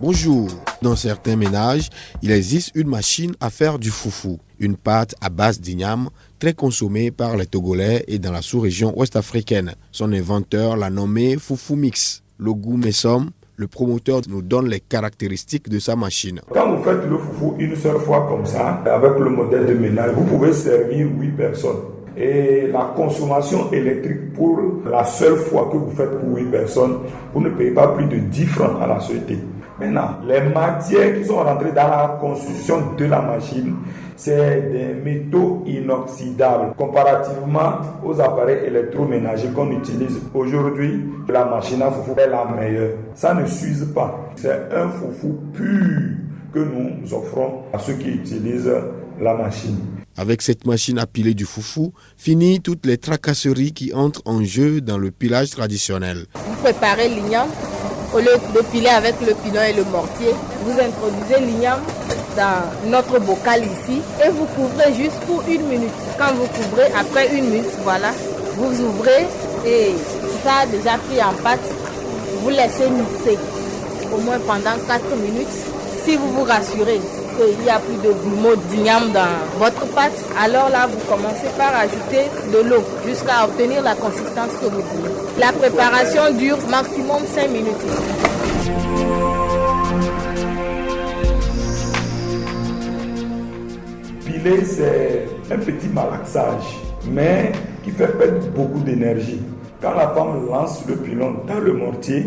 Bonjour. Dans certains ménages, il existe une machine à faire du foufou, une pâte à base d'igname très consommée par les Togolais et dans la sous-région ouest-africaine. Son inventeur l'a nommé Foufou Mix. Logou Messom, le promoteur, nous donne les caractéristiques de sa machine. Quand vous faites le foufou une seule fois comme ça, avec le modèle de ménage, vous pouvez servir 8 personnes. Et la consommation électrique pour la seule fois que vous faites pour 8 personnes, vous ne payez pas plus de 10 francs à la société. Maintenant, les matières qui sont rentrées dans la construction de la machine, c'est des métaux inoxydables. Comparativement aux appareils électroménagers qu'on utilise aujourd'hui, la machine à foufou est la meilleure. Ça ne s'use pas. C'est un foufou pur que nous offrons à ceux qui utilisent la machine. Avec cette machine à piler du foufou, fini toutes les tracasseries qui entrent en jeu dans le pilage traditionnel. Vous préparez l'igname. Au lieu de piler avec le pilon et le mortier, vous introduisez l'igname dans notre bocal ici et vous couvrez juste pour 1 minute. Quand vous couvrez, après 1 minute, voilà, vous ouvrez et ça a déjà pris en pâte. Vous laissez mixer au moins pendant 4 minutes. Si vous vous rassurez qu'il n'y a plus de grumeaux d'igname dans votre pâte, alors là, vous commencez par ajouter de l'eau jusqu'à obtenir la consistance que vous voulez. La préparation dure maximum 5 minutes. Piler, c'est un petit malaxage, mais qui fait perdre beaucoup d'énergie. Quand la femme lance le pilon dans le mortier,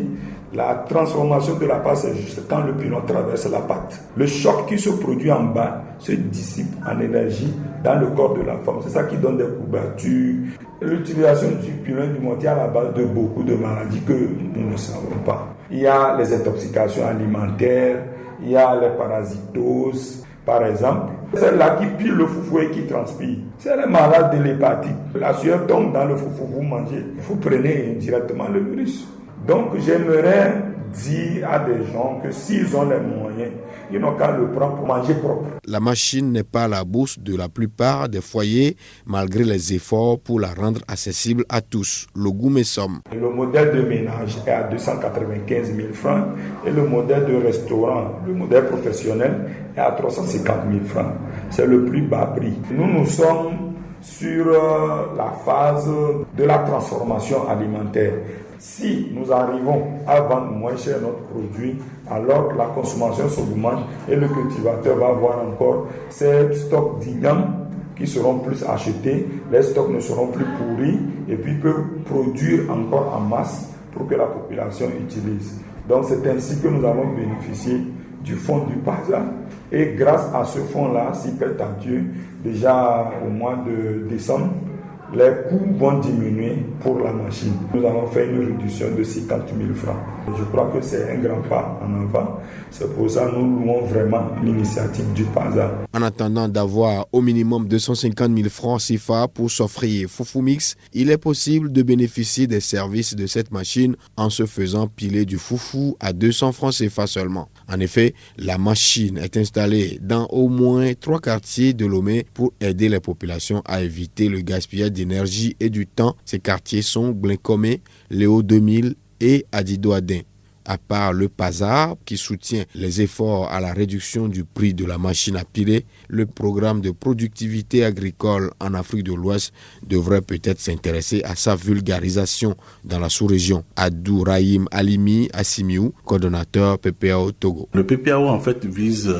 la transformation de la pâte, c'est juste quand le pilon traverse la pâte. Le choc qui se produit en bas se dissipe en énergie dans le corps de la femme. C'est ça qui donne des courbatures. L'utilisation du pilon et du mortier à la base de beaucoup de maladies que nous ne savons pas. Il y a les intoxications alimentaires, il y a les parasitoses. Par exemple, celle-là qui pile le foufou et qui transpire, c'est les malades de l'hépatite. La sueur tombe dans le foufou, vous mangez, vous prenez directement le virus. Donc j'aimerais dire à des gens que s'ils ont les moyens, ils n'ont qu'à le prendre pour manger propre. La machine n'est pas la bourse de la plupart des foyers, malgré les efforts pour la rendre accessible à tous. Logou Messom. Le modèle de ménage est à 295 000 francs et le modèle de restaurant, le modèle professionnel, est à 350 000 francs. C'est le plus bas prix. Nous sommes sur la phase de la transformation alimentaire. Si nous arrivons à vendre moins cher notre produit, alors la consommation s'augmente et le cultivateur va avoir encore ces stocks d'igname qui seront plus achetés, les stocks ne seront plus pourris et puis peut produire encore en masse pour que la population utilise. Donc c'est ainsi que nous avons bénéficié du fonds du PASA et grâce à ce fonds-là, si plaît à Dieu, déjà au mois de décembre, les coûts vont diminuer pour la machine. Nous avons fait une réduction de 50 000 francs. Je crois que c'est un grand pas en avant. C'est pour ça que nous louons vraiment l'initiative du PASA. En attendant d'avoir au minimum 250 000 francs CFA pour s'offrir Foufou Mix, il est possible de bénéficier des services de cette machine en se faisant piler du foufou à 200 francs CFA seulement. En effet, la machine est installée dans au moins 3 quartiers de Lomé pour aider les populations à éviter le gaspillage d'énergie et du temps. Ces quartiers sont Blinkomé, Léo 2000 et Adido Adin. À part le PASA qui soutient les efforts à la réduction du prix de la machine à piler, le programme de productivité agricole en Afrique de l'Ouest devrait peut-être s'intéresser à sa vulgarisation dans la sous-région. Adou Rahim Alimi Assimiou, coordonnateur PPAO Togo. Le PPAO en fait vise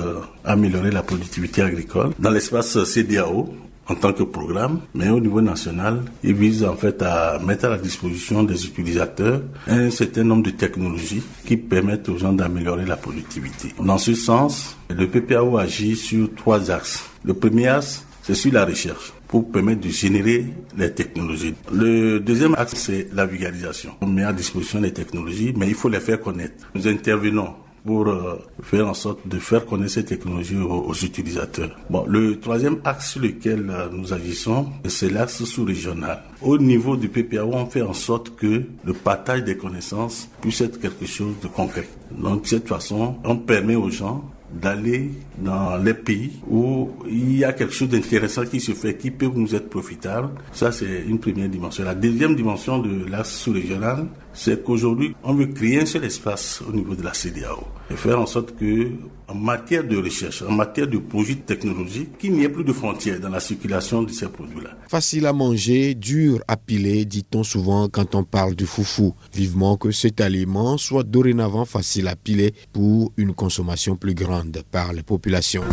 à améliorer la productivité agricole dans l'espace CEDEAO en tant que programme, mais au niveau national, il vise en fait à mettre à la disposition des utilisateurs un certain nombre de technologies qui permettent aux gens d'améliorer la productivité. Dans ce sens, le PPAO agit sur 3 axes. Le premier axe, c'est sur la recherche pour permettre de générer les technologies. Le deuxième axe, c'est la vulgarisation. On met à disposition les technologies, mais il faut les faire connaître. Nous intervenons pour faire en sorte de faire connaître ces technologies aux utilisateurs. Bon, le troisième axe sur lequel nous agissons, c'est l'axe sous-régional. Au niveau du PPAO, on fait en sorte que le partage des connaissances puisse être quelque chose de concret. Donc, de cette façon, on permet aux gens d'aller dans les pays où il y a quelque chose d'intéressant qui se fait, qui peut nous être profitable. Ça, c'est une première dimension. La deuxième dimension de l'axe sous-régional, c'est qu'aujourd'hui, on veut créer un seul espace au niveau de la CEDEAO et faire en sorte que, en matière de recherche, en matière de projets technologiques, qu'il n'y ait plus de frontières dans la circulation de ces produits-là. Facile à manger, dur à piler, dit-on souvent quand on parle du foufou. Vivement que cet aliment soit dorénavant facile à piler pour une consommation plus grande par les populations.